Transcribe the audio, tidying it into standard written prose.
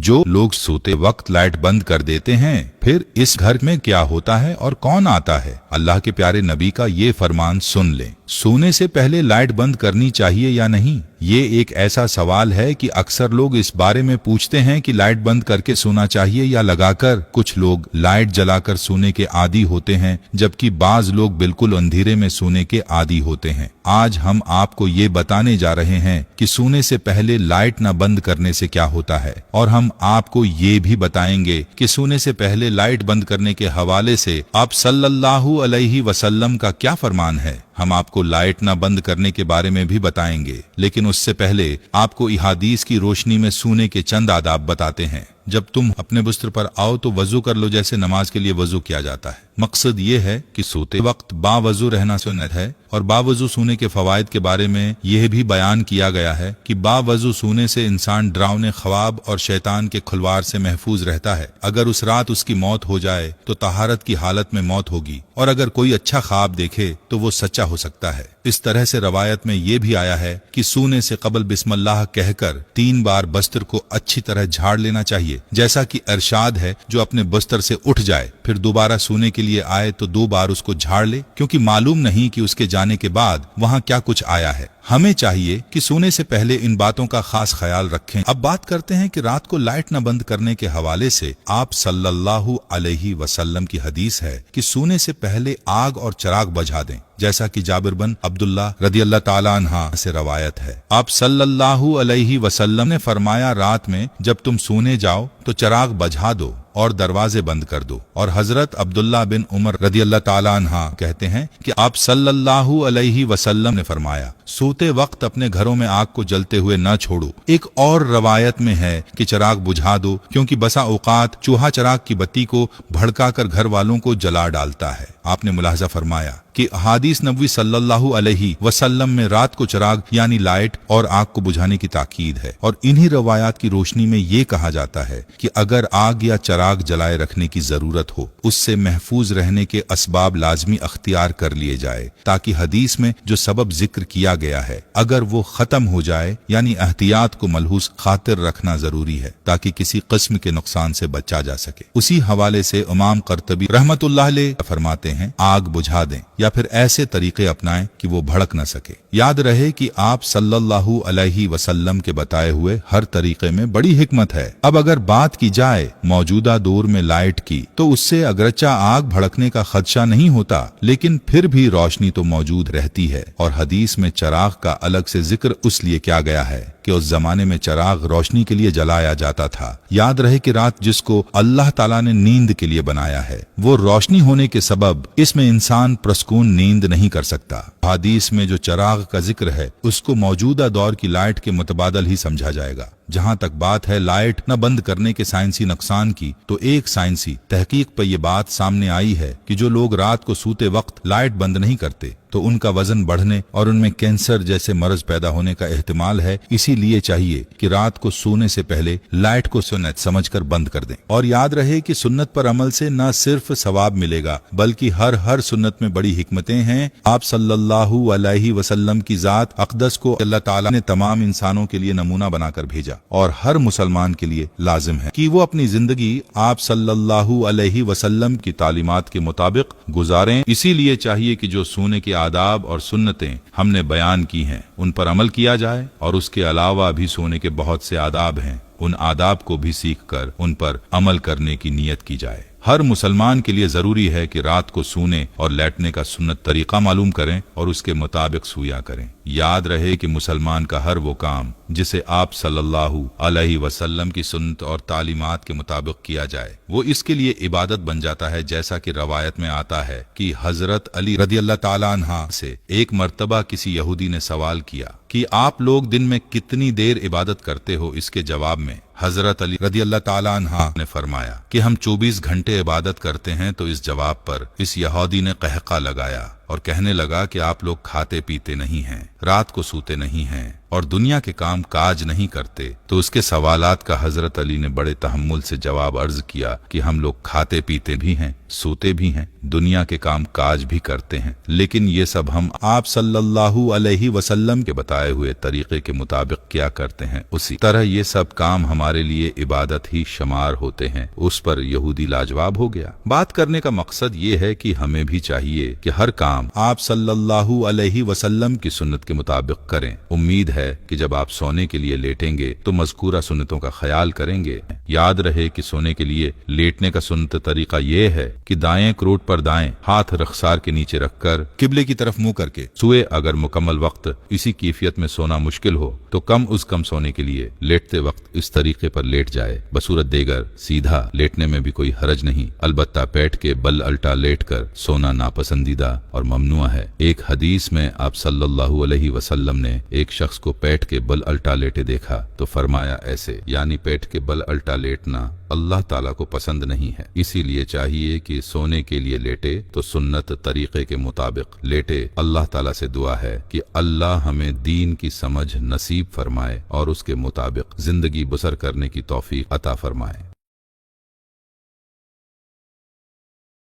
जो लोग सोते वक्त लाइट बंद कर देते हैं, फिर इस घर में क्या होता है और कौन आता है? अल्लाह के प्यारे नबी का ये फरमान सुन लें। सोने से पहले लाइट बंद करनी चाहिए या नहीं? ये एक ऐसा सवाल है कि अक्सर लोग इस बारे में पूछते हैं कि लाइट बंद करके सोना चाहिए या लगाकर। कुछ लोग लाइट जलाकर सोने के आदी होते हैं, जबकि बाज लोग बिल्कुल अंधेरे में सोने के आदी होते हैं। आज हम आपको ये बताने जा रहे हैं कि सोने से पहले लाइट न बंद करने से क्या होता है, और हम आपको ये भी बताएंगे कि सोने से पहले लाइट बंद करने के हवाले से आप सल्लल्लाहु अलैहि वसल्लम का क्या फरमान है। हम आपको लाइट न बंद करने के बारे में भी बताएंगे, लेकिन उससे पहले आपको इहादीस की रोशनी में सोने के चंद आदाब बताते हैं। जब तुम अपने बिस्तर पर आओ तो वजू कर लो, जैसे नमाज के लिए वजू किया जाता है। मकसद ये है कि सोते वक्त बावजू रहना सुन्नत है, और बावजू सोने के फवायद के बारे में यह भी बयान किया गया है कि बावजू सोने से इंसान डरावने ख्वाब और शैतान के खुलवार से महफूज रहता है। अगर उस रात उसकी मौत हो जाए तो तहारत की हालत में मौत होगी, और अगर कोई अच्छा ख्वाब देखे तो वो सच्चा हो सकता है। इस तरह से रवायत में ये भी आया है कि सोने से कबल बिस्मिल्लाह कहकर 3 बार बस्तर को अच्छी तरह झाड़ लेना चाहिए, जैसा कि इरशाद है, जो अपने बस्तर से उठ जाए फिर दोबारा सोने के लिए आए तो 2 बार उसको झाड़ ले, क्योंकि मालूम नहीं कि उसके जाने के बाद वहां क्या कुछ आया है। हमें चाहिए कि सोने से पहले इन बातों का खास ख्याल रखें। अब बात करते हैं कि रात को लाइट न बंद करने के हवाले से आप सल्लल्लाहु अलैहि वसल्लम की हदीस है कि सोने से पहले आग और चिराग बुझा दें, जैसा कि जाबिर बिन अब्दुल्लाह रदियल्लाहु ताला अन्हा से रवायत है। आप सल्लल्लाहु अलैहि वसल्लम ने फरमाया, रात में जब तुम सोने जाओ तो चिराग बुझा दो और दरवाजे बंद कर दो। और हजरत अब्दुल्लाह बिन उमर रदियल्लाहु ताला अन्हा कहते हैं कि आप सल्लल्लाहु अलैहि वसल्लम ने फरमाया, सोते वक्त अपने घरों में आग को जलते हुए न छोड़ो। एक और रवायत में है कि चिराग बुझा दो, क्योंकि बसा औकात चूहा चिराग की बत्ती को भड़काकर घर वालों को जला डालता है। आपने मुलाहजा फरमाया कि हदीस नबवी सल्लल्लाहु अलैहि वसल्लम में रात को चिराग यानी लाइट और आग को बुझाने की ताकीद है। और इन्हीं रवायात की रोशनी में ये कहा जाता है कि अगर आग या चिराग जलाए रखने की जरूरत हो, उससे महफूज रहने के असबाब लाजमी अख्तियार कर लिए जाए, ताकि हदीस में जो सबब जिक्र किया गया है अगर वो खत्म हो जाए, यानी एहतियात को मलहूस खातिर रखना जरूरी है, ताकि किसी किस्म के नुकसान से बचा जा सके। उसी हवाले से इमाम कर्तबी रहमतुल्लाह अलैह फरमाते हैं, आग बुझा दें या फिर ऐसे तरीके अपनाएं कि वो भड़क न सके। याद रहे कि आप सल्लल्लाहु अलैहि वसल्लम के बताए हुए हर तरीके में बड़ी हिकमत है। अब अगर बात की जाए मौजूदा दौर में लाइट की, तो उससे अगरचा आग भड़कने का खदशा नहीं होता, लेकिन फिर भी रोशनी तो मौजूद रहती है। और हदीस में चिराग का अलग से जिक्र उसलिए किया गया है कि उस जमाने में चिराग रोशनी के लिए जलाया जाता था। याद रहे कि रात जिसको अल्लाह ताला ने नींद के लिए बनाया है, वो रोशनी होने के सबब इसमें इंसान प्रसकून नींद नहीं कर सकता। हदीस में जो चिराग का जिक्र है उसको मौजूदा दौर की लाइट के मुतबादल ही समझा जाएगा। जहां तक बात है लाइट न बंद करने के साइंसी नुकसान की, तो एक साइंसी तहकीक पर यह बात सामने आई है कि जो लोग रात को सोते वक्त लाइट बंद नहीं करते तो उनका वजन बढ़ने और उनमें कैंसर जैसे मर्ज पैदा होने का एहतिमाल है। इसीलिए चाहिए कि रात को सोने से पहले लाइट को सुन्नत समझकर बंद कर दें। और याद रहे कि सुन्नत पर अमल से न सिर्फ सवाब मिलेगा, बल्कि हर सुन्नत में बड़ी हिकमतें हैं। आप सल्लल्लाहु अलैहि वसल्लम की जात अक़दस को अल्लाह ताला ने तमाम इंसानों के लिए नमूना बनाकर भेजा, और हर मुसलमान के लिए लाजिम है कि वो अपनी जिंदगी आप सल्लल्लाहु अलैहि वसल्लम की तालीमात के मुताबिक गुजारें। इसीलिए चाहिए कि जो सोने के आदाब और सुन्नतें हमने बयान की हैं उन पर अमल किया जाए, और उसके अलावा भी सोने के बहुत से आदाब हैं, उन आदाब को भी सीख कर उन पर अमल करने की नीयत की जाए। हर मुसलमान के लिए जरूरी है कि रात को सोने और लेटने का सुन्नत तरीका मालूम करें और उसके मुताबिक सोया करें। याद रहे कि मुसलमान का हर वो काम जिसे आप सल्लल्लाहु अलैहि वसल्लम की सुन्नत और तालीमात के मुताबिक किया जाए, वो इसके लिए इबादत बन जाता है। जैसा कि रवायत में आता है कि हजरत अली रदियल्लाहु ताला अन्हा से एक मर्तबा किसी यहूदी ने सवाल किया कि आप लोग दिन में कितनी देर इबादत करते हो। इसके जवाब में हजरत अली रदियल्लाहु ताला अन्हा ने फरमाया कि हम 24 घंटे इबादत करते हैं। तो इस जवाब पर इस यहूदी ने कहका लगाया और कहने लगा कि आप लोग खाते पीते नहीं हैं, रात को सोते नहीं हैं और दुनिया के काम काज नहीं करते। तो उसके सवालात का हजरत अली ने बड़े तहम्मुल से जवाब अर्ज किया कि हम लोग खाते पीते भी हैं, सोते भी हैं, दुनिया के काम काज भी करते हैं, लेकिन ये सब हम आप सल्लल्लाहु अलैहि वसल्लम के बताए हुए तरीके के मुताबिक क्या करते हैं, उसी तरह ये सब काम हमारे हमारे लिए इबादत ही शुमार होते हैं। उस पर यहूदी लाजवाब हो गया। बात करने का मकसद ये है कि हमें भी चाहिए कि हर काम आप सल्लल्लाहु अलैहि वसल्लम की सुन्नत के मुताबिक करें। उम्मीद है कि जब आप सोने के लिए लेटेंगे तो मज़कूरा सुन्नतों का ख्याल करेंगे। याद रहे कि सोने के लिए लेटने का सुन्नत तरीका ये है कि दाएं क्रोट पर दाएं हाथ रखसार के नीचे रखकर किबले की तरफ मुंह करके सोए। अगर मुकम्मल वक्त इसी कैफियत में सोना मुश्किल हो तो कम उस कम सोने के लिए लेटते वक्त इस तरीके पर लेट जाए। बसूरत देगर सीधा लेटने में भी कोई हरज नहीं, अलबत्ता पेट के बल अल्टा लेट कर सोना नापसंदीदा और ममनुआ है। एक हदीस में आप सल्लल्लाहु अलैहि वसल्लम ने एक शख्स को पेट के बल अल्टा लेटे देखा तो फरमाया ऐसे, यानी पेट के बल अल्टा लेटना अल्लाह ताला को पसंद नहीं है। इसीलिए चाहिए कि सोने के लिए लेटे तो सुन्नत तरीके के मुताबिक लेटे। अल्लाह ताला से दुआ है कि अल्लाह हमें दीन की समझ नसीब फरमाए और उसके मुताबिक जिंदगी बसर करने की तौफीक अता फरमाए।